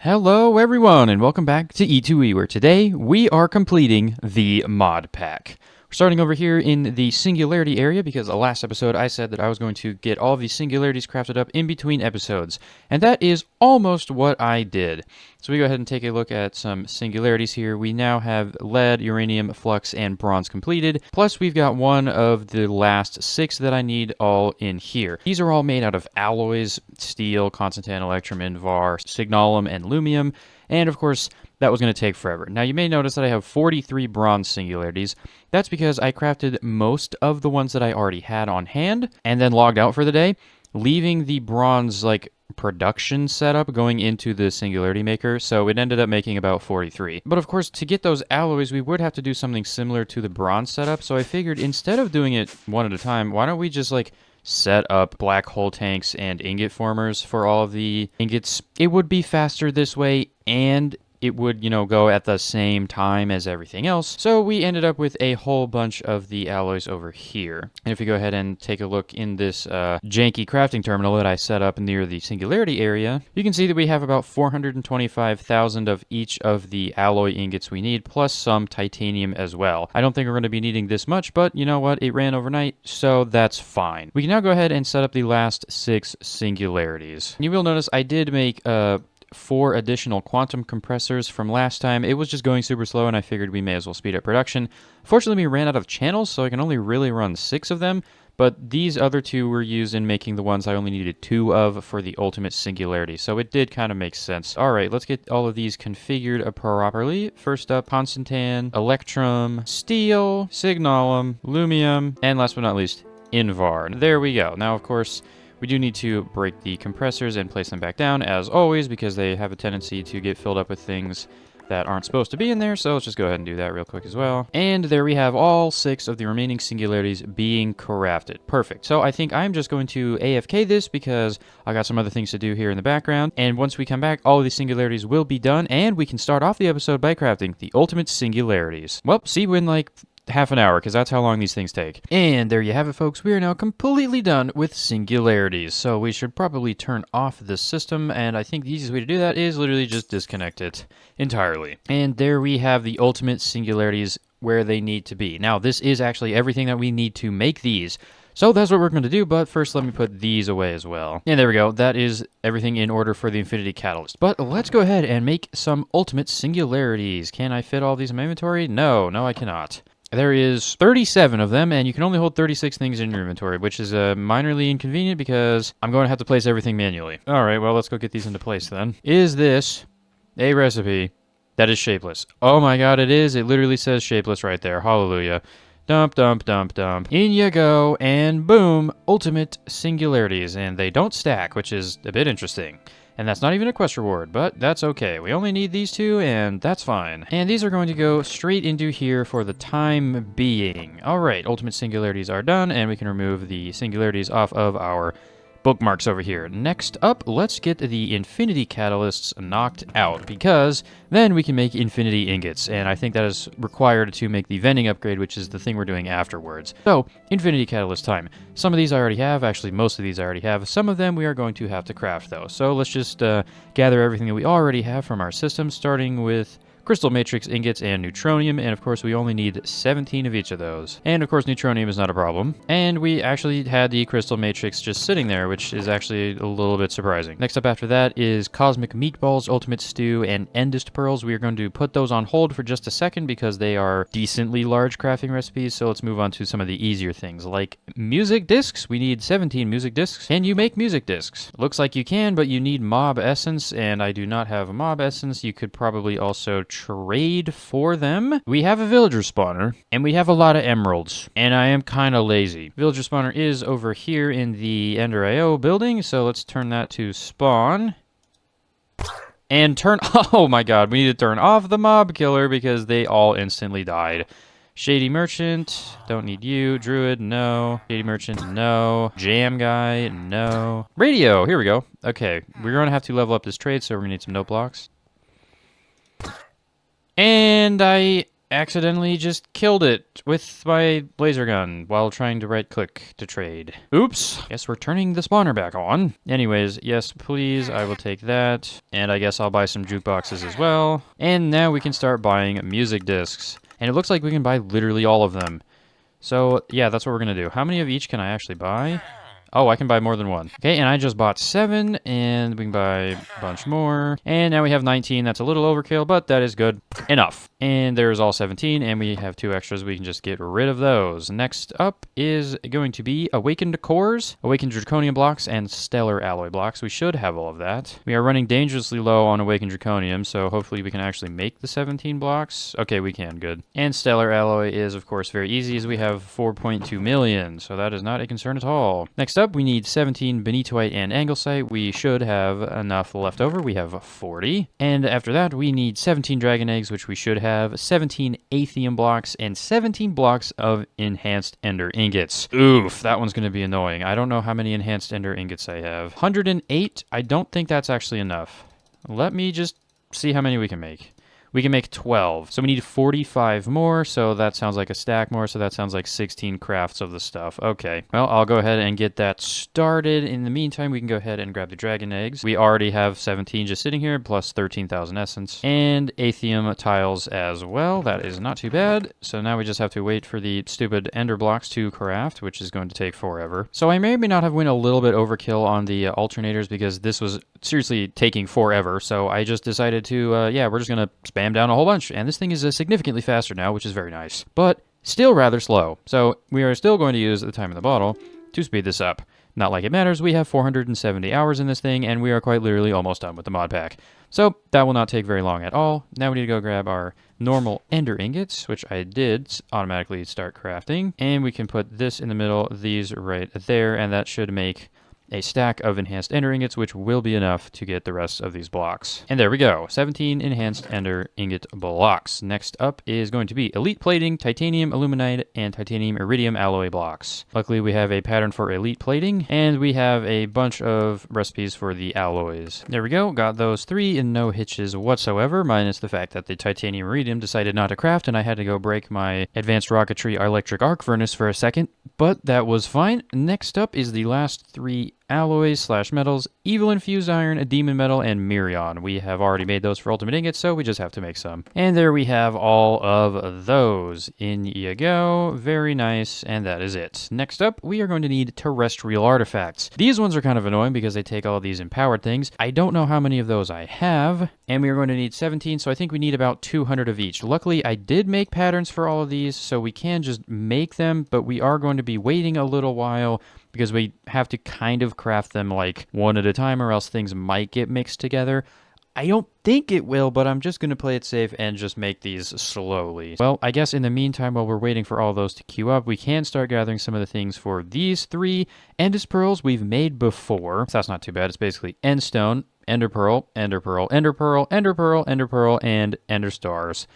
Hello everyone and welcome back to E2E, where today we are completing the mod pack. We're starting over here in the singularity area because last episode I said that I was going to get all of these singularities crafted up in between episodes, and that is almost what I did. So we go ahead and take a look at some singularities here. We now have lead, uranium, flux, and bronze completed, plus we've got one of the last 6 that I need all in here. These are all made out of alloys: steel, constantan, electrum, invar, signalum, and lumium, and of course that was going to take forever. Now you may notice that I have 43 bronze singularities. That's because I crafted most of the ones that I already had on hand and then logged out for the day, leaving the bronze production setup going into the singularity maker, so it ended up making about 43. But of course, to get those alloys, we would have to do something similar to the bronze setup, so I figured instead of doing it one at a time, why don't we just set up black hole tanks and ingot formers for all of the ingots. It would be faster this way, and it would, go at the same time as everything else. So we ended up with a whole bunch of the alloys over here. And if you go ahead and take a look in this janky crafting terminal that I set up near the singularity area, you can see that we have about 425,000 of each of the alloy ingots we need, plus some titanium as well. I don't think we're going to be needing this much, but you know what? It ran overnight, so that's fine. We can now go ahead and set up the last 6 singularities. You will notice I did make 4 additional quantum compressors from last time. It was just going super slow, and I figured we may as well speed up production. Fortunately, we ran out of channels, so I can only really run 6 of them, but these other 2 were used in making the ones I only needed 2 of for the ultimate singularity, so it did kind of make sense. Alright, let's get all of these configured properly. First up, constantan, electrum, steel, signalum, lumium, and last but not least, invar. There we go. Now, of course, we do need to break the compressors and place them back down, as always, because they have a tendency to get filled up with things that aren't supposed to be in there, so let's just go ahead and do that real quick as well. And there we have all 6 of the remaining singularities being crafted. Perfect. So I think I'm just going to AFK this because I got some other things to do here in the background, and once we come back, all of these singularities will be done, and we can start off the episode by crafting the ultimate singularities. Well, see you in half an hour, because that's how long these things take. And there you have it, folks. We are now completely done with singularities, so we should probably turn off the system, and I think the easiest way to do that is literally just disconnect it entirely. And there we have the ultimate singularities where they need to be. Now, this is actually everything that we need to make these, so that's what we're going to do, but first let me put these away as well. And there we go. That is everything in order for the Infinity Catalyst. But let's go ahead and make some ultimate singularities. Can I fit all these in my inventory? No, I cannot. There is 37 of them, and you can only hold 36 things in your inventory, which is minorly inconvenient because I'm going to have to place everything manually. Alright, well, let's go get these into place then. Is this a recipe that is shapeless? Oh my god, it is. It literally says shapeless right there. Hallelujah. Dump, dump, dump, dump. In you go, and boom, ultimate singularities. And they don't stack, which is a bit interesting. And that's not even a quest reward, but that's okay. We only need these 2, and that's fine. And these are going to go straight into here for the time being. Alright, ultimate singularities are done, and we can remove the singularities off of our bookmarks over here. Next up, let's get the Infinity Catalysts knocked out, because then we can make Infinity Ingots, and I think that is required to make the vending upgrade, which is the thing we're doing afterwards. So, Infinity Catalyst time. Some of these I already have, actually most of these I already have. Some of them we are going to have to craft though. So let's just gather everything that we already have from our system, starting with crystal matrix ingots and neutronium, and of course we only need 17 of each of those. And of course neutronium is not a problem. And we actually had the crystal matrix just sitting there, which is actually a little bit surprising. Next up after that is cosmic meatballs, ultimate stew, and endist pearls. We are going to put those on hold for just a second because they are decently large crafting recipes, so let's move on to some of the easier things, like music discs. We need 17 music discs. Can you make music discs? Looks like you can, but you need mob essence, and I do not have a mob essence. You could probably also trade for them. We have a villager spawner, and we have a lot of emeralds, and I am kind of lazy. Villager spawner is over here in the Ender IO building, so let's turn that to spawn. And oh my god, we need to turn off the mob killer because they all instantly died. Shady Merchant, don't need you. Druid, no. Shady Merchant, no. Jam Guy, no. Radio, here we go. Okay, we're going to have to level up this trade, so we're going to need some note blocks. And I accidentally just killed it with my laser gun while trying to right-click to trade. Oops. Guess we're turning the spawner back on. Anyways, yes, please, I will take that. And I guess I'll buy some jukeboxes as well. And now we can start buying music discs. And it looks like we can buy literally all of them. So, yeah, that's what we're going to do. How many of each can I actually buy? Oh, I can buy more than one. Okay, and I just bought 7, and we can buy a bunch more. And now we have 19. That's a little overkill, but that is good enough. And there's all 17, and we have 2 extras. We can just get rid of those. Next up is going to be Awakened Cores, Awakened Draconium blocks, and Stellar Alloy blocks. We should have all of that. We are running dangerously low on Awakened Draconium, so hopefully we can actually make the 17 blocks. Okay, we can. Good. And Stellar Alloy is, of course, very easy, as we have 4.2 million, so that is not a concern at all. Next up, we need 17 Benitoite and Anglesite. We should have enough left over. We have 40. And after that, we need 17 Dragon Eggs, which we should have, 17 Atheum blocks, and 17 blocks of Enhanced Ender Ingots. Oof, that one's going to be annoying. I don't know how many Enhanced Ender Ingots I have. 108? I don't think that's actually enough. Let me just see how many we can make. We can make 12. So we need 45 more, so that sounds like a stack more, so that sounds like 16 crafts of the stuff. Okay, well, I'll go ahead and get that started. In the meantime, we can go ahead and grab the dragon eggs. We already have 17 just sitting here, plus 13,000 essence. And Atheum tiles as well. That is not too bad. So now we just have to wait for the stupid ender blocks to craft, which is going to take forever. So I may or may not have went a little bit overkill on the alternators, because this was seriously taking forever. So I just decided to, yeah, we're just going to spam down a whole bunch, and this thing is significantly faster now, which is very nice, but still rather slow. So we are still going to use the time in the bottle to speed this up. Not like it matters, we have 470 hours in this thing, and we are quite literally almost done with the mod pack. So that will not take very long at all. Now we need to go grab our normal ender ingots, which I did automatically start crafting, and we can put this in the middle, these right there, and that should make a stack of enhanced ender ingots, which will be enough to get the rest of these blocks. And there we go, 17 enhanced ender ingot blocks. Next up is going to be elite plating, titanium aluminide, and titanium iridium alloy blocks. Luckily, we have a pattern for elite plating, and we have a bunch of recipes for the alloys. There we go, got those 3 in no hitches whatsoever, minus the fact that the titanium iridium decided not to craft, and I had to go break my advanced rocketry electric arc furnace for a second, but that was fine. Next up is the last 3 alloys / metals, evil infused iron, a demon metal, and mirion. We have already made those for ultimate ingots, so we just have to make some. And there we have all of those. In you go. Very nice, and that is it. Next up, we are going to need terrestrial artifacts. These ones are kind of annoying because they take all of these empowered things. I don't know how many of those I have, and we are going to need 17, so I think we need about 200 of each. Luckily, I did make patterns for all of these, so we can just make them, but we are going to be waiting a little while because we have to kind of craft them like one at a time, or else things might get mixed together. I don't think it will, but I'm just going to play it safe and just make these slowly. Well, I guess in the meantime, while we're waiting for all those to queue up, we can start gathering some of the things for these 3 Endus Pearls we've made before. So that's not too bad. It's basically Endstone, Ender Pearl, Ender Pearl, Ender Pearl, Ender Pearl, Ender Pearl, and Ender Stars.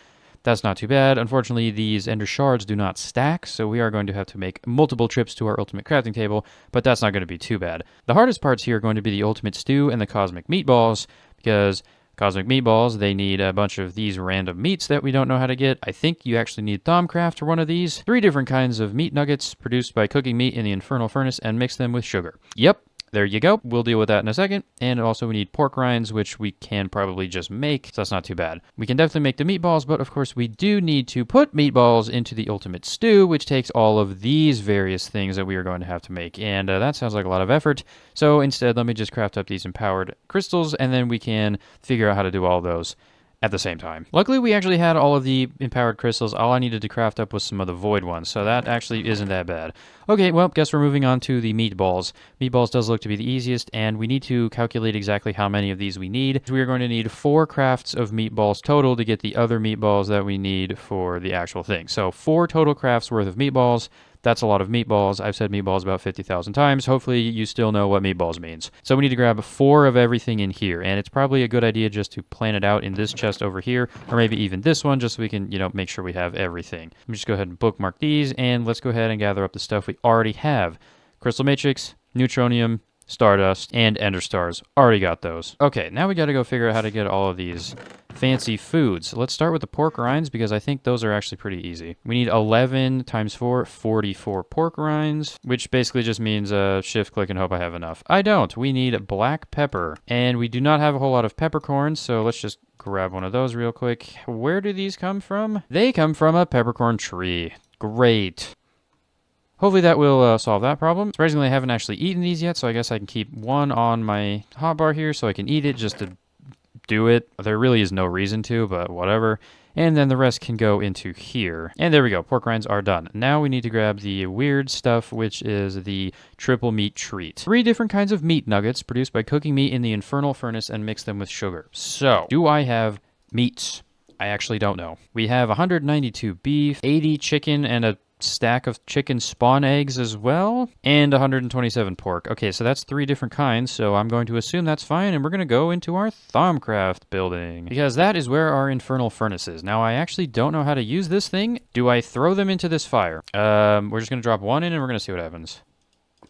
That's not too bad. Unfortunately, these ender shards do not stack, so we are going to have to make multiple trips to our ultimate crafting table, but that's not going to be too bad. The hardest parts here are going to be the ultimate stew and the cosmic meatballs, because cosmic meatballs, they need a bunch of these random meats that we don't know how to get. I think you actually need Thaumcraft for one of these. 3 different kinds of meat nuggets produced by cooking meat in the infernal furnace and mix them with sugar. Yep. There you go. We'll deal with that in a second. And also we need pork rinds, which we can probably just make, so that's not too bad. We can definitely make the meatballs, but of course we do need to put meatballs into the ultimate stew, which takes all of these various things that we are going to have to make. And that sounds like a lot of effort. So instead, let me just craft up these empowered crystals, and then we can figure out how to do all those at the same time. Luckily, we actually had all of the empowered crystals. All I needed to craft up was some of the void ones, so that actually isn't that bad. Okay, well, guess we're moving on to the meatballs. Meatballs does look to be the easiest, and we need to calculate exactly how many of these we need. We are going to need 4 crafts of meatballs total to get the other meatballs that we need for the actual thing. So 4 total crafts worth of meatballs. That's a lot of meatballs. I've said meatballs about 50,000 times. Hopefully you still know what meatballs means. So we need to grab 4 of everything in here, and it's probably a good idea just to plan it out in this chest over here, or maybe even this one, just so we can, make sure we have everything. Let me just go ahead and bookmark these, and let's go ahead and gather up the stuff we already have. Crystal Matrix, Neutronium, Stardust, and Ender Stars. Already got those. Okay, now we gotta go figure out how to get all of these fancy foods. Let's start with the pork rinds because I think those are actually pretty easy. We need 11 times 4, 44 pork rinds, which basically just means shift click and hope I have enough. I don't. We need black pepper, and we do not have a whole lot of peppercorns, so let's just grab one of those real quick. Where do these come from? They come from a peppercorn tree. Great. Hopefully that will solve that problem. Surprisingly, I haven't actually eaten these yet, so I guess I can keep one on my hotbar here so I can eat it just to do it. There really is no reason to, but whatever. And then the rest can go into here. And there we go. Pork rinds are done. Now we need to grab the weird stuff, which is the triple meat treat. 3 different kinds of meat nuggets produced by cooking meat in the infernal furnace and mix them with sugar. So, do I have meats? I actually don't know. We have 192 beef, 80 chicken, and a stack of chicken spawn eggs as well, and 127 pork. Okay, so that's 3 different kinds, so I'm going to assume that's fine, and we're going to go into our Thaumcraft building, because that is where our infernal furnace is. Now, I actually don't know how to use this thing. Do I throw them into this fire? We're just going to drop one in, and we're going to see what happens.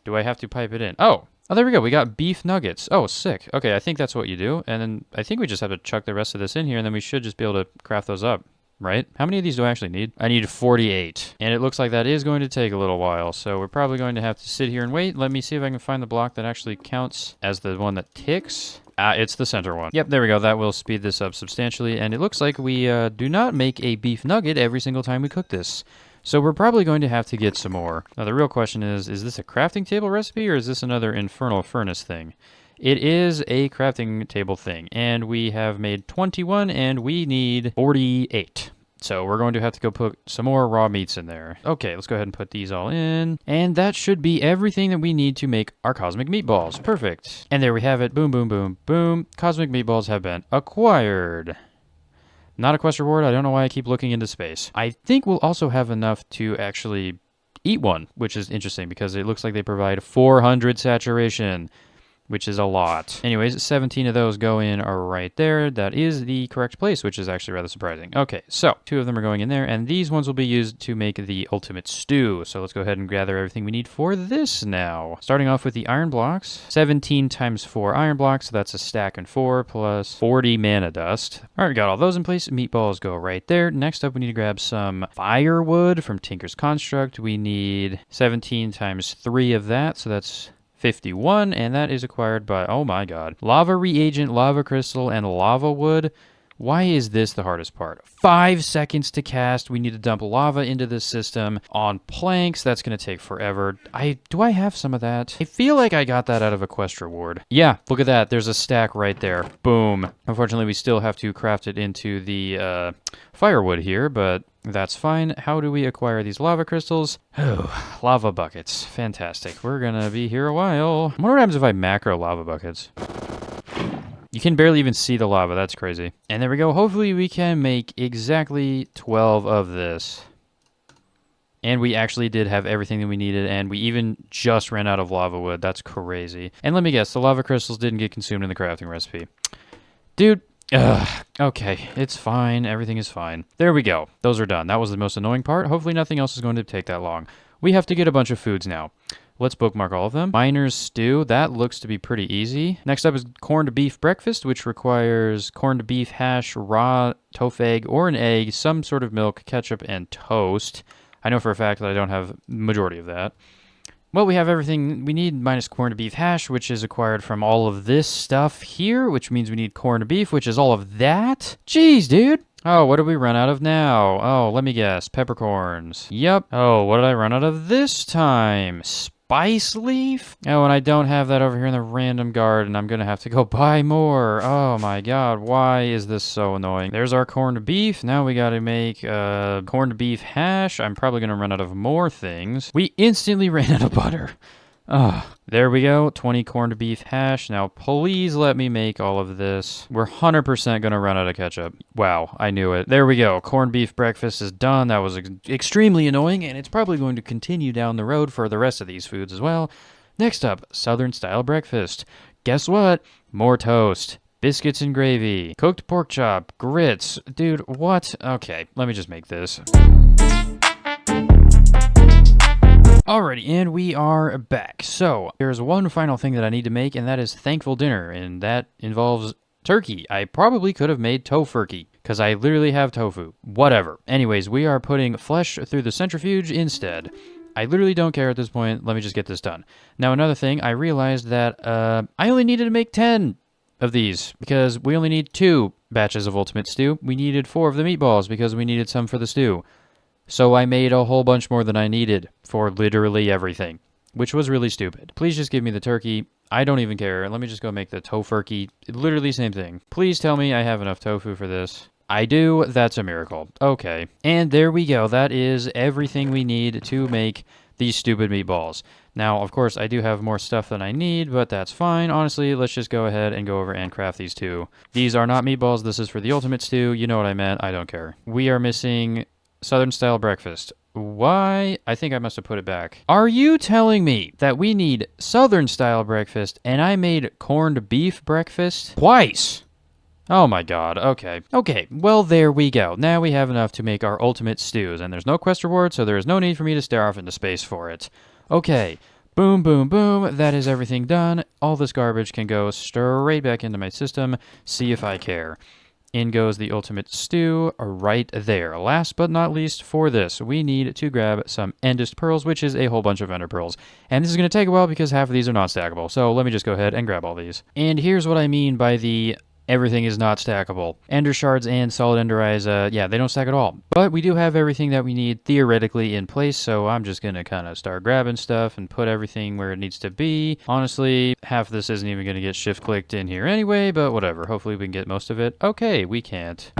Do I have to pipe it in? Oh, there we go. We got beef nuggets. Oh, sick. Okay, I think that's what you do, and then I think we just have to chuck the rest of this in here, and then we should just be able to craft those up. Right? How many of these do I actually need? I need 48. And it looks like that is going to take a little while, so we're probably going to have to sit here and wait. Let me see if I can find the block that actually counts as the one that ticks. It's the center one. Yep, there we go. That will speed this up substantially, and it looks like we do not make a beef nugget every single time we cook this. So we're probably going to have to get some more. Now, the real question is this a crafting table recipe, or is this another infernal furnace thing? It is a crafting table thing, and we have made 21, and we need 48. So we're going to have to go put some more raw meats in there. Okay, let's go ahead and put these all in. And that should be everything that we need to make our cosmic meatballs. Perfect. And there we have it. Boom, boom, boom, boom. Cosmic meatballs have been acquired. Not a quest reward. I don't know why I keep looking into space. I think we'll also have enough to actually eat one, which is interesting because it looks like they provide 400 saturation, which is a lot. Anyways, 17 of those go in right there. That is the correct place, which is actually rather surprising. Okay, so 2 of them are going in there, and these ones will be used to make the ultimate stew. So let's go ahead and gather everything we need for this now. Starting off with the iron blocks. 17 times 4 iron blocks, so that's a stack and 4 plus 40 mana dust. All right, we got all those in place. Meatballs go right there. Next up, we need to grab some firewood from Tinker's Construct. We need 17 times 3 of that, so that's 51, and that is acquired by, oh my god, lava reagent, lava crystal, and lava wood. Why is this the hardest part? 5 seconds to cast. We need to dump lava into this system on planks. That's going to take forever. Do I have some of that? I feel like I got that out of a quest reward. Yeah, look at that. There's a stack right there. Boom. Unfortunately, we still have to craft it into the firewood here, but that's fine. How do we acquire these lava crystals? Oh, lava buckets. Fantastic. We're going to be here a while. I wonder what happens if I macro lava buckets. You can barely even see the lava. That's crazy. And there we go. Hopefully we can make exactly 12 of this. And we actually did have everything that we needed, and we even just ran out of lava wood. That's crazy. And let me guess, the lava crystals didn't get consumed in the crafting recipe. Dude. Okay, it's fine. Everything is fine. There we go. Those are done. That was the most annoying part. Hopefully nothing else is going to take that long. We have to get a bunch of foods now. Let's bookmark all of them. Miner's stew. That looks to be pretty easy. Next up is corned beef breakfast, which requires corned beef hash, raw tofu egg, or an egg, some sort of milk, ketchup, and toast. I know for a fact that I don't have the majority of that. Well, we have everything we need minus corned beef hash, which is acquired from all of this stuff here, which means we need corned beef, which is all of that. Jeez, dude. Oh, what did we run out of now? Oh, let me guess. Peppercorns. Yep. Oh, what did I run out of this time? Spice leaf? Oh, and I don't have that over here in the random garden. I'm going to have to go buy more. Oh my god, why is this so annoying? There's our corned beef. Now we got to make corned beef hash. I'm probably going to run out of more things. We instantly ran out of butter. Oh, there we go. 20 corned beef hash. Now, please let me make all of this. We're 100% going to run out of ketchup. Wow, I knew it. There we go. Corned beef breakfast is done. That was extremely annoying, and it's probably going to continue down the road for the rest of these foods as well. Next up, Southern-style breakfast. Guess what? More toast. Biscuits and gravy. Cooked pork chop. Grits. Dude, what? Okay, let me just make this. Alrighty, and we are back. So, there's one final thing that I need to make, and that is thankful dinner, and that involves turkey. I probably could have made tofurkey, because I literally have tofu. Whatever. Anyways, we are putting flesh through the centrifuge instead. I literally don't care at this point. Let me just get this done. Now, another thing, I realized that I only needed to make 10 of these, because we only need 2 batches of ultimate stew. We needed 4 of the meatballs, because we needed some for the stew. So I made a whole bunch more than I needed for literally everything, which was really stupid. Please just give me the turkey. I don't even care. Let me just go make the tofurkey. Literally same thing. Please tell me I have enough tofu for this. I do. That's a miracle. Okay. And there we go. That is everything we need to make these stupid meatballs. Now, of course, I do have more stuff than I need, but that's fine. Honestly, let's just go ahead and go over and craft these 2. These are not meatballs. This is for the ultimate stew. You know what I meant. I don't care. We are missing Southern style breakfast. Why? I think I must have put it back. Are you telling me that we need Southern style breakfast and I made corned beef breakfast twice? Oh my god, okay. Okay, well there we go. Now we have enough to make our ultimate stews, and there's no quest reward, so there is no need for me to stare off into space for it. Okay, boom, boom, boom, that is everything done. All this garbage can go straight back into my system, see if I care. In goes the ultimate stew right there. Last but not least for this, we need to grab some Endist pearls, which is a whole bunch of Ender pearls. And this is going to take a while because half of these are not stackable. So let me just go ahead and grab all these. And here's what I mean by the everything is not stackable. Ender shards and solid ender eyes, yeah, they don't stack at all. But we do have everything that we need theoretically in place, so I'm just gonna kind of start grabbing stuff and put everything where it needs to be. Honestly, half of this isn't even gonna get shift clicked in here anyway, but whatever. Hopefully we can get most of it. Okay, we can't.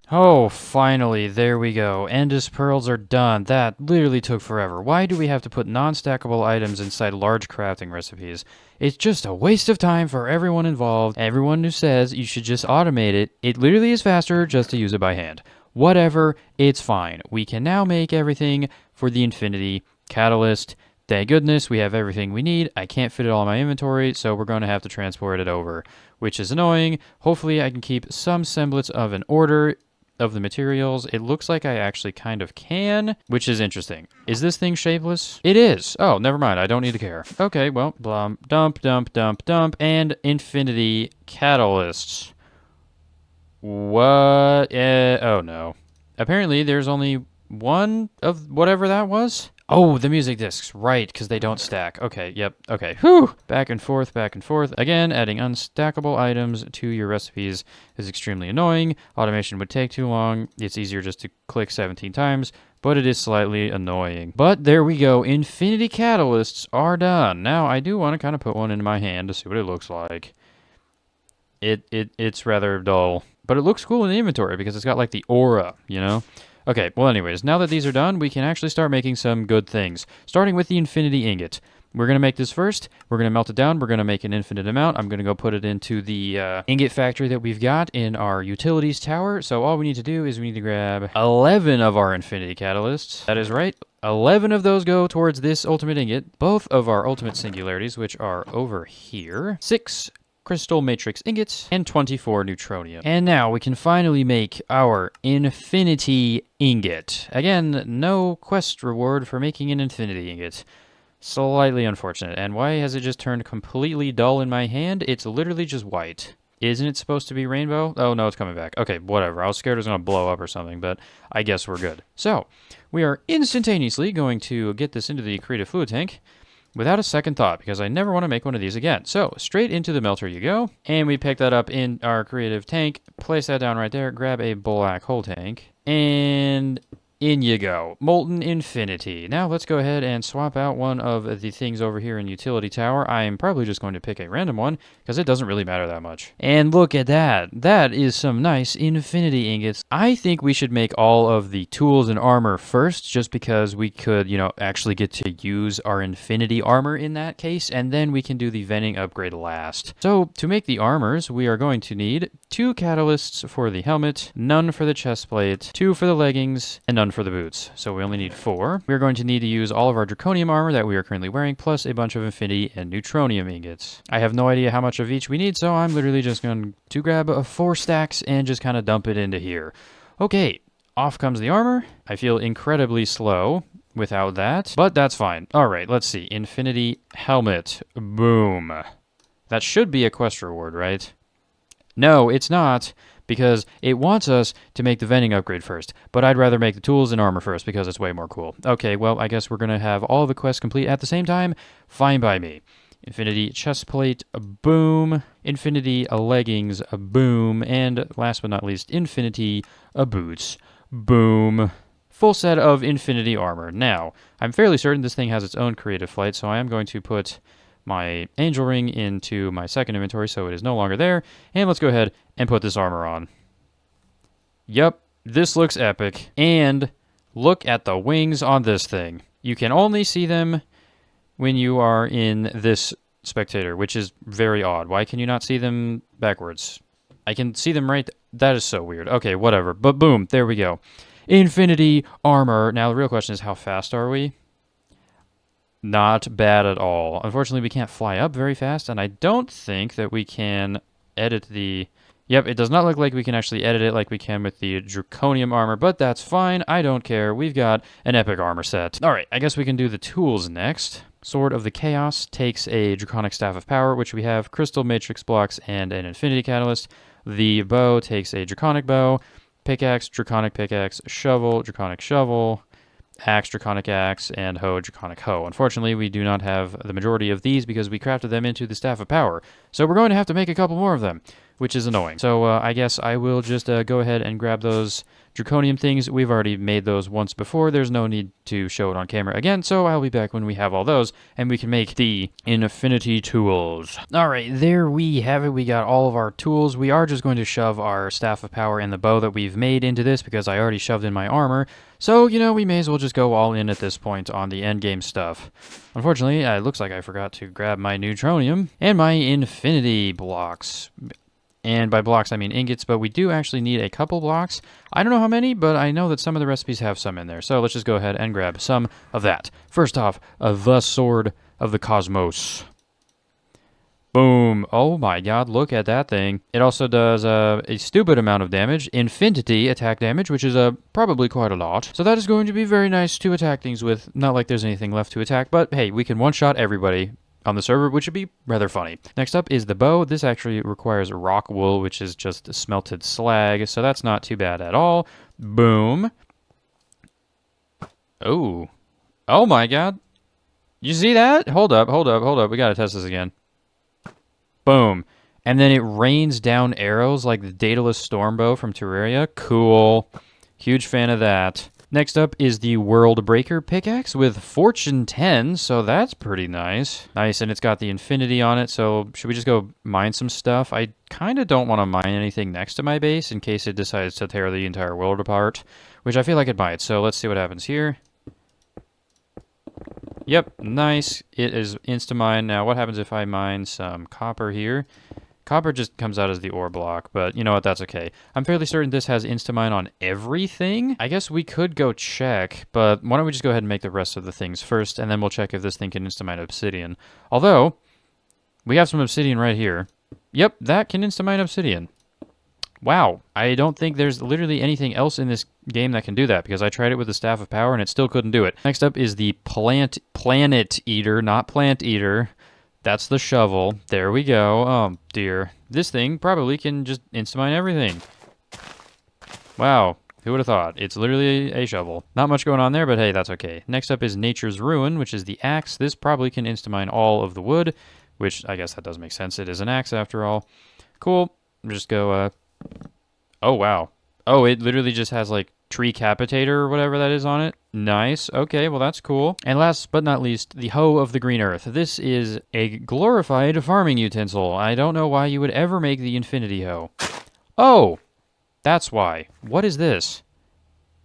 Oh, finally, there we go. Endist pearls are done. That literally took forever. Why do we have to put non-stackable items inside large crafting recipes? It's just a waste of time for everyone involved. Everyone who says you should just automate it, it literally is faster just to use it by hand. Whatever, it's fine. We can now make everything for the Infinity Catalyst. Thank goodness we have everything we need. I can't fit it all in my inventory, so we're going to have to transport it over, which is annoying. Hopefully I can keep some semblance of an order of the materials. It looks like I actually kind of can, which is interesting. Is this thing shapeless? It is. Oh, never mind. I don't need to care. Okay, well, blum, dump, dump, dump, dump, and Infinity Catalysts. What? Oh no. Apparently there's only one of whatever that was. Oh, the music discs, right, because they don't stack. Okay, yep, okay. Whew! Back and forth, back and forth. Again, adding unstackable items to your recipes is extremely annoying. Automation would take too long. It's easier just to click 17 times, but it is slightly annoying. But there we go. Infinity Catalysts are done. Now, I do want to kind of put one in my hand to see what it looks like. It's rather dull, but it looks cool in the inventory because it's got like the aura, you know? Okay, well anyways, now that these are done, we can actually start making some good things. Starting with the Infinity Ingot. We're going to make this first. We're going to melt it down. We're going to make an infinite amount. I'm going to go put it into the ingot factory that we've got in our utilities tower. So all we need to do is we need to grab 11 of our Infinity Catalysts. That is right. 11 of those go towards this ultimate ingot. Both of our ultimate singularities, which are over here. 6 crystal matrix ingots, and 24 neutronium. And now we can finally make our infinity ingot. Again, no quest reward for making an infinity ingot. Slightly unfortunate. And why has it just turned completely dull in my hand? It's literally just white. Isn't it supposed to be rainbow? Oh, no, it's coming back. Okay, whatever. I was scared it was going to blow up or something, but I guess we're good. So, we are instantaneously going to get this into the creative fluid tank without a second thought, because I never want to make one of these again. So, straight into the melter you go, and we pick that up in our creative tank, place that down right there, grab a black hole tank, and in you go. Molten Infinity. Now, let's go ahead and swap out one of the things over here in Utility Tower. I am probably just going to pick a random one, because it doesn't really matter that much. And look at that. That is some nice Infinity ingots. I think we should make all of the tools and armor first, just because we could, you know, actually get to use our Infinity armor in that case, and then we can do the vending upgrade last. So, to make the armors, we are going to need 2 catalysts for the helmet, none for the chest plate, 2 for the leggings, and none for the boots. So we only need 4. We're going to need to use all of our draconium armor that we are currently wearing, plus a bunch of infinity and neutronium ingots. I have no idea how much of each we need, so I'm literally just going to grab 4 stacks and just kind of dump it into here. Okay, off comes the armor. I feel incredibly slow without that, but that's fine. All right, let's see. Infinity helmet. Boom. That should be a quest reward, right? No, it's not, because it wants us to make the vending upgrade first, but I'd rather make the tools and armor first because it's way more cool. Okay, well, I guess we're going to have all the quests complete at the same time. Fine by me. Infinity chest plate, boom. Infinity leggings, boom. And last but not least, infinity boots, boom. Full set of infinity armor. Now, I'm fairly certain this thing has its own creative flight, so I am going to put my angel ring into my second inventory so it is no longer there. And let's go ahead and put this armor on. Yep, this looks epic. And look at the wings on this thing. You can only see them when you are in this spectator, which is very odd. Why can you not see them backwards? I can see them right. That is so weird. Okay, whatever. But boom, there we go. Infinity armor. Now, the real question is, how fast are we? Not bad at all. Unfortunately, we can't fly up very fast, and I don't think that we can edit the... Yep, it does not look like we can actually edit it like we can with the draconium armor, but that's fine. I don't care. We've got an epic armor set. All right, I guess we can do the tools next. Sword of the Chaos takes a draconic staff of power, which we have crystal matrix blocks and an infinity catalyst. The bow takes a draconic bow. Pickaxe, draconic pickaxe, shovel, draconic shovel, axe, draconic axe, and hoe, draconic hoe. Unfortunately, we do not have the majority of these because we crafted them into the staff of power. So we're going to have to make a couple more of them, which is annoying. So I guess I will just go ahead and grab those draconium things. We've already made those once before. There's no need to show it on camera again, so I'll be back when we have all those, and we can make the infinity tools. All right, there we have it. We got all of our tools. We are just going to shove our staff of power and the bow that we've made into this because I already shoved in my armor. So, you know, we may as well just go all in at this point on the endgame stuff. Unfortunately, it looks like I forgot to grab my neutronium and my infinity blocks. And by blocks, I mean ingots, but we do actually need a couple blocks. I don't know how many, but I know that some of the recipes have some in there. So let's just go ahead and grab some of that. First off, the Sword of the Cosmos. Boom. Oh my god, look at that thing. It also does a stupid amount of damage. Infinity attack damage, which is probably quite a lot. So that is going to be very nice to attack things with. Not like there's anything left to attack, but hey, we can one-shot everybody on the server, which would be rather funny. Next up is the bow. This actually requires rock wool, which is just smelted slag, so that's not too bad at all. Boom. Oh. Oh my god. You see that? Hold up. We gotta test this again. Boom. And then it rains down arrows like the Daedalus Stormbow from Terraria. Cool. Huge fan of that. Next up is the World Breaker pickaxe with Fortune 10, so that's pretty nice. Nice, and it's got the infinity on it, so should we just go mine some stuff? I kind of don't want to mine anything next to my base in case it decides to tear the entire world apart, which I feel like it might, so let's see what happens here. Yep, nice. It is insta-mine. Now, what happens if I mine some copper here? Copper just comes out as the ore block, but you know what, that's okay. I'm fairly certain this has insta-mine on everything. I guess we could go check, but why don't we just go ahead and make the rest of the things first, and then we'll check if this thing can insta-mine obsidian. Although, we have some obsidian right here. Yep, that can insta-mine obsidian. Wow, I don't think there's literally anything else in this game that can do that, because I tried it with the Staff of Power and it still couldn't do it. Next up is the Planet Eater, not Plant Eater. That's the shovel. There we go. Oh, dear. This thing probably can just insta-mine everything. Wow. Who would have thought? It's literally a shovel. Not much going on there, but hey, that's okay. Next up is Nature's Ruin, which is the axe. This probably can insta-mine all of the wood, which I guess that does make sense. It is an axe after all. Cool. Just go, Oh, wow. Oh, it literally just has, like, tree capitator or whatever that is on it. Nice. Okay, well, that's cool. And last but not least, the hoe of the green earth. This is a glorified farming utensil. I don't know why you would ever make the infinity hoe. Oh! That's why. What is this?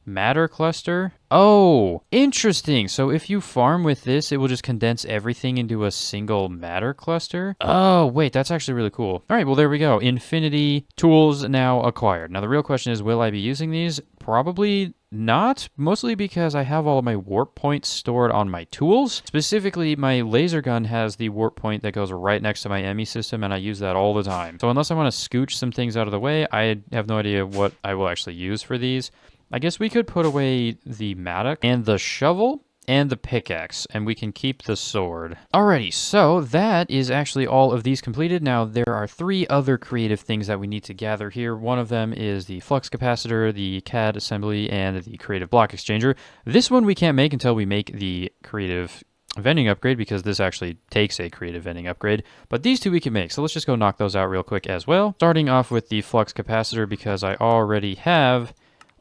Matter cluster? Oh, interesting. So if you farm with this, it will just condense everything into a single matter cluster. Oh, wait, that's actually really cool. All right, well, there we go. Infinity tools now acquired. Now, the real question is, will I be using these? Probably not, mostly because I have all of my warp points stored on my tools. Specifically, my laser gun has the warp point that goes right next to my ME system, and I use that all the time. So unless I want to scooch some things out of the way, I have no idea what I will actually use for these. I guess we could put away the mattock and the shovel and the pickaxe, and we can keep the sword. Alrighty, so that is actually all of these completed. Now, there are 3 other creative things that we need to gather here. One of them is the flux capacitor, the CAD assembly, and the creative block exchanger. This one we can't make until we make the creative vending upgrade, because this actually takes a creative vending upgrade, but these 2 we can make, so let's just go knock those out real quick as well. Starting off with the flux capacitor, because I already have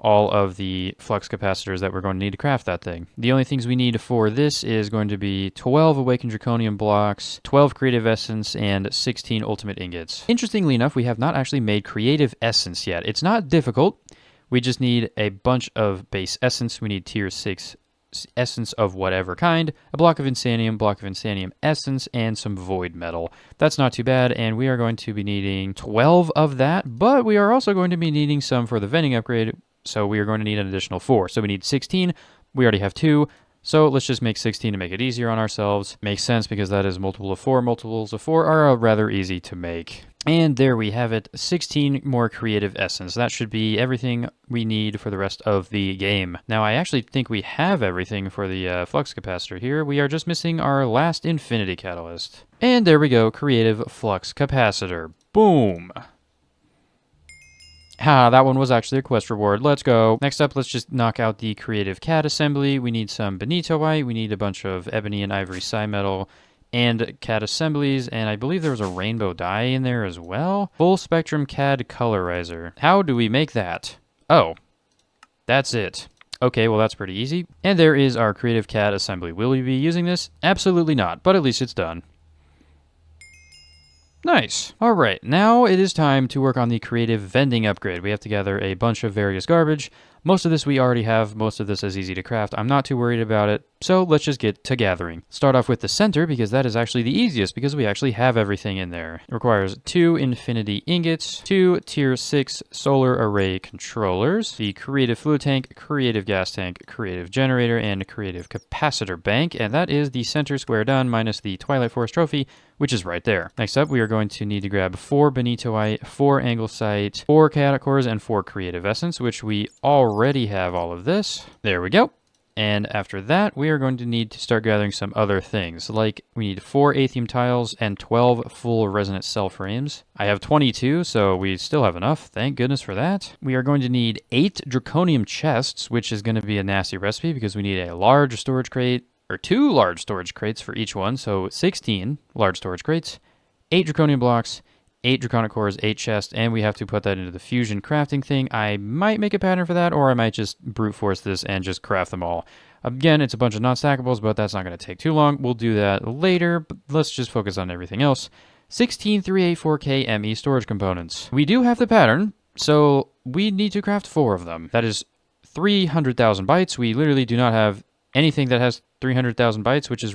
all of the flux capacitors that we're going to need to craft that thing. The only things we need for this is going to be 12 awakened draconium blocks, 12 creative essence, and 16 ultimate ingots. Interestingly enough, we have not actually made creative essence yet. It's not difficult. We just need a bunch of base essence. We need tier 6 essence of whatever kind, a block of insanium essence, and some void metal. That's not too bad, and we are going to be needing 12 of that, but we are also going to be needing some for the vending upgrade. So we are going to need an additional 4. So we need 16. We already have 2. So let's just make 16 to make it easier on ourselves. Makes sense because that is multiple of 4. Multiples of 4 are rather easy to make. And there we have it. 16 more creative essence. That should be everything we need for the rest of the game. Now, I actually think we have everything for the flux capacitor here. We are just missing our last infinity catalyst. And there we go. Creative flux capacitor. Boom. That one was actually a quest reward. Let's go. Next up, let's just knock out the creative CAD assembly. We need some benitoite. We need a bunch of ebony and ivory metal and CAD assemblies, and I believe there was a rainbow dye in there as well. Full spectrum CAD colorizer. How do we make that? Oh, that's it. Okay, well, that's pretty easy. And there is our creative CAD assembly. Will we be using this? Absolutely not, but at least it's done. Nice. All right, now it is time to work on the creative vending upgrade. We have to gather a bunch of various garbage. Most of this we already have. Most of this is easy to craft. I'm not too worried about it. So let's just get to gathering. Start off with the center, because that is actually the easiest, because we actually have everything in there. It requires 2 infinity ingots, 2 tier 6 solar array controllers, the creative fluid tank, creative gas tank, creative generator, and creative capacitor bank. And that is the center square done minus the Twilight Forest trophy, which is right there. Next up, we are going to need to grab 4 benitoite, 4 anglesite, 4 chaotic cores, and 4 creative essence, which we already have all of this. There we go. And after that, we are going to need to start gathering some other things, like we need 4 aethium tiles and 12 full resonant cell frames. I have 22, so we still have enough. Thank goodness for that. We are going to need 8 draconium chests, which is going to be a nasty recipe because we need a large storage crate, or 2 large storage crates for each one, so 16 large storage crates, 8 draconium blocks, 8 draconic cores, 8 chests, and we have to put that into the fusion crafting thing. I might make a pattern for that, or I might just brute force this and just craft them all. Again, it's a bunch of non-stackables, but that's not going to take too long. We'll do that later, but let's just focus on everything else. 16 384K ME storage components. We do have the pattern, so we need to craft 4 of them. That is 300,000 bytes. We literally do not have anything that has 300,000 bytes, which is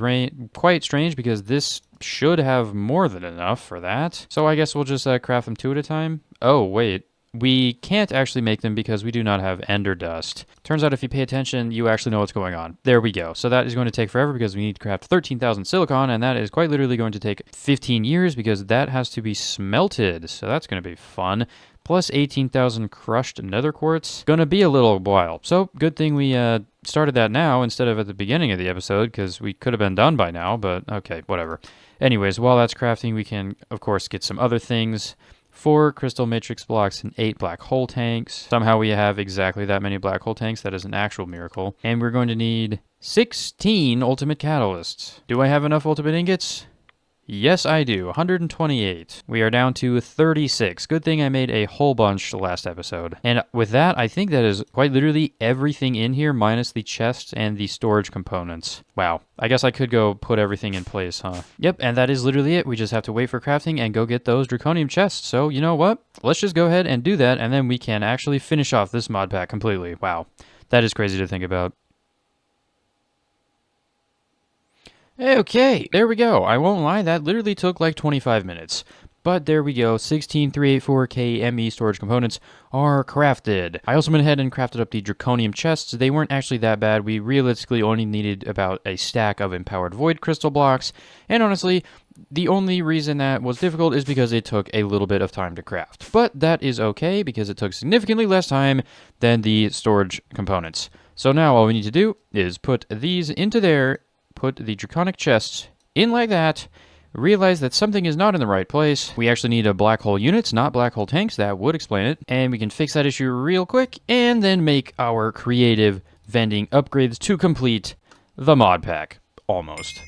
quite strange because this should have more than enough for that. So I guess we'll just craft them 2 at a time. Oh, wait. We can't actually make them because we do not have ender dust. Turns out if you pay attention, you actually know what's going on. There we go. So that is going to take forever because we need to craft 13,000 silicon, and that is quite literally going to take 15 years because that has to be smelted. So that's going to be fun. Plus 18,000 crushed nether quartz. Gonna be a little while. So good thing we started that now instead of at the beginning of the episode, because we could have been done by now, but okay, whatever. Anyways, while that's crafting, we can, of course, get some other things. 4 crystal matrix blocks and 8 black hole tanks. Somehow we have exactly that many black hole tanks. That is an actual miracle. And we're going to need 16 ultimate catalysts. Do I have enough ultimate ingots? Yes, I do. 128. We are down to 36. Good thing I made a whole bunch last episode. And with that, I think that is quite literally everything in here minus the chests and the storage components. Wow. I guess I could go put everything in place, huh? Yep, and that is literally it. We just have to wait for crafting and go get those draconium chests. So, you know what? Let's just go ahead and do that, and then we can actually finish off this mod pack completely. Wow. That is crazy to think about. Okay, there we go. I won't lie, that literally took like 25 minutes. But there we go, 16384K ME storage components are crafted. I also went ahead and crafted up the draconium chests. They weren't actually that bad. We realistically only needed about a stack of empowered void crystal blocks. And honestly, the only reason that was difficult is because it took a little bit of time to craft. But that is okay because it took significantly less time than the storage components. So now all we need to do is put these into there, put the draconic chests in like that, realize that something is not in the right place. We actually need a black hole units, not black hole tanks. That would explain it. And we can fix that issue real quick and then make our creative vending upgrades to complete the mod pack. Almost.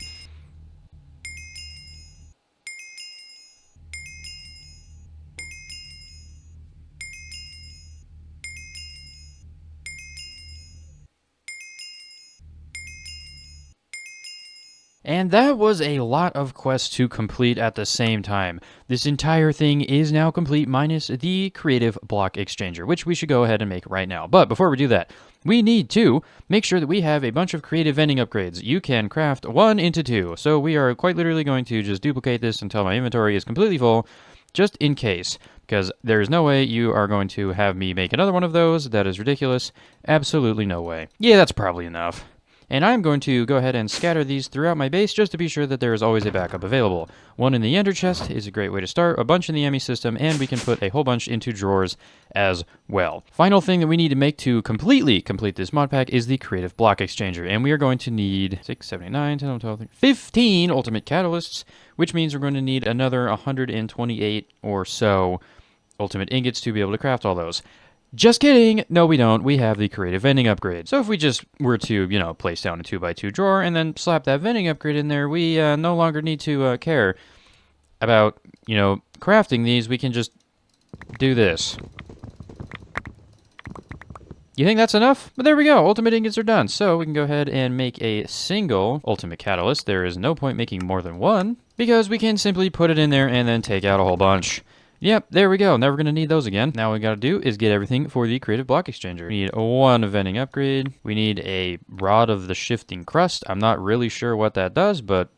And that was a lot of quests to complete at the same time. This entire thing is now complete minus the creative block exchanger, which we should go ahead and make right now. But before we do that, we need to make sure that we have a bunch of creative vending upgrades. You can craft 1 into 2. So we are quite literally going to just duplicate this until my inventory is completely full, just in case. Because there's no way you are going to have me make another one of those. That is ridiculous. Absolutely no way. Yeah, that's probably enough. And I'm going to go ahead and scatter these throughout my base just to be sure that there is always a backup available. 1 in the ender chest is a great way to start, a bunch in the ME system, and we can put a whole bunch into drawers as well. Final thing that we need to make to completely complete this mod pack is the creative block exchanger, and we are going to need 6, 7, 8, 9, 10, 11, 12, 13, 15 ultimate catalysts, which means we're going to need another 128 or so ultimate ingots to be able to craft all those. Just kidding! No, we don't. We have the creative vending upgrade. So if we just were to, place down a 2x2 drawer and then slap that vending upgrade in there, we no longer need to care about, crafting these. We can just do this. You think that's enough? But there we go. Ultimate ingots are done. So we can go ahead and make a single ultimate catalyst. There is no point making more than one because we can simply put it in there and then take out a whole bunch. Yep, there we go. Never going to need those again. Now what we got to do is get everything for the creative block exchanger. We need 1 vending upgrade. We need a rod of the shifting crust. I'm not really sure what that does, but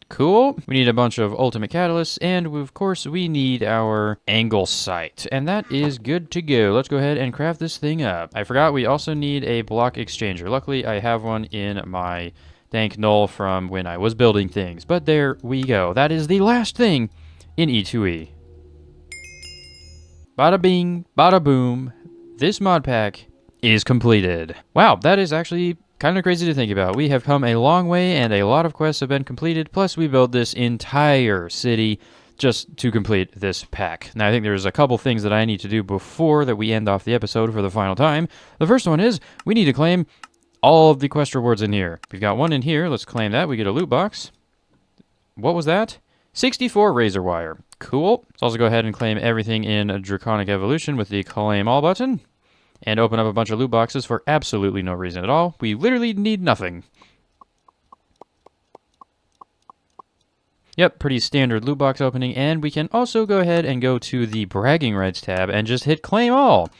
cool. We need a bunch of ultimate catalysts, and of course we need our angle sight. And that is good to go. Let's go ahead and craft this thing up. I forgot we also need a block exchanger. Luckily I have one in my dank null from when I was building things. But there we go. That is the last thing in E2E. Bada bing, bada boom, this mod pack is completed. Wow, that is actually kind of crazy to think about. We have come a long way and a lot of quests have been completed, plus we built this entire city just to complete this pack. Now I think there's a couple things that I need to do before that we end off the episode for the final time. The first one is we need to claim all of the quest rewards in here. We've got one in here, let's claim that. We get a loot box. What was that? 64 razor wire. Cool. Let's also go ahead and claim everything in Draconic Evolution with the Claim All button. And open up a bunch of loot boxes for absolutely no reason at all. We literally need nothing. Yep, pretty standard loot box opening. And we can also go ahead and go to the Bragging Rights tab and just hit Claim All.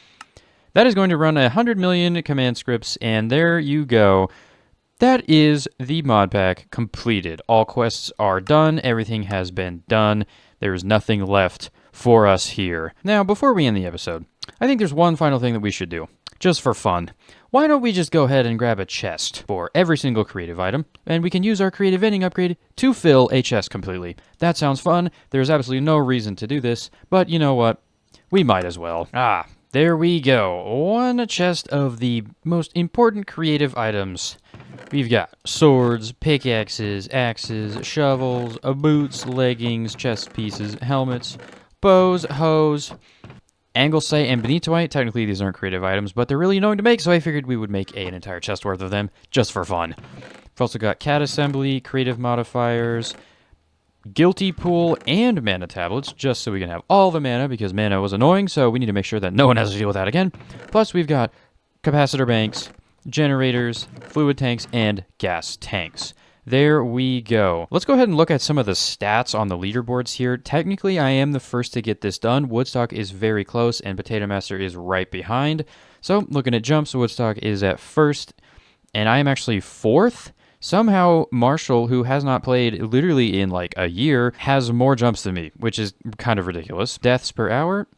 That is going to run 100 million command scripts, and there you go. That is the mod pack completed. All quests are done. Everything has been done. There is nothing left for us here. Now, before we end the episode, I think there's one final thing that we should do, just for fun. Why don't we just go ahead and grab a chest for every single creative item, and we can use our creative vending upgrade to fill a chest completely. That sounds fun. There's absolutely no reason to do this, but you know what? We might as well. There we go. One chest of the most important creative items. We've got swords, pickaxes, axes, shovels, boots, leggings, chest pieces, helmets, bows, hoes, angle sight, and benitoite. Technically, these aren't creative items, but they're really annoying to make, so I figured we would make an entire chest worth of them just for fun. We've also got cat assembly, creative modifiers, guilty pool, and mana tablets, just so we can have all the mana, because mana was annoying, so we need to make sure that no one has to deal with that again. Plus, we've got capacitor banks, generators, fluid tanks, and gas tanks. There we go. Let's go ahead and look at some of the stats on the leaderboards here. Technically, I am the first to get this done. Woodstock is very close, and Potato Master is right behind. So, looking at jumps, Woodstock is at first, and I am actually fourth. Somehow, Marshall, who has not played literally in like a year, has more jumps than me, which is kind of ridiculous. Deaths per hour,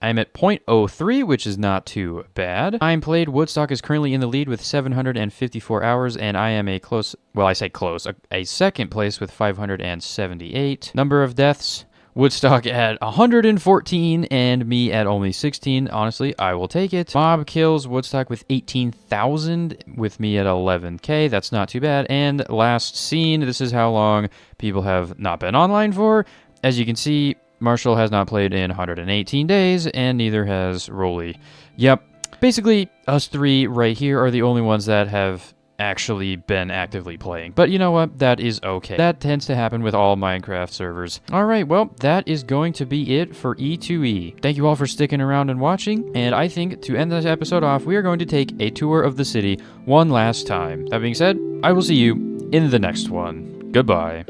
I'm at 0.03, which is not too bad. Time played, Woodstock is currently in the lead with 754 hours, and I am a close, well, I say close, a second place with 578. Number of deaths, Woodstock at 114 and me at only 16. Honestly, I will take it. Mob kills, Woodstock with 18,000 with me at 11k. That's not too bad. And last seen, this is how long people have not been online for. As you can see, Marshall has not played in 118 days, and neither has Rolly. Yep. Basically, us three right here are the only ones that have actually been actively playing. But you know what? That is okay. That tends to happen with all Minecraft servers. Alright, well, that is going to be it for E2E. Thank you all for sticking around and watching, and I think to end this episode off, we are going to take a tour of the city one last time. That being said, I will see you in the next one. Goodbye.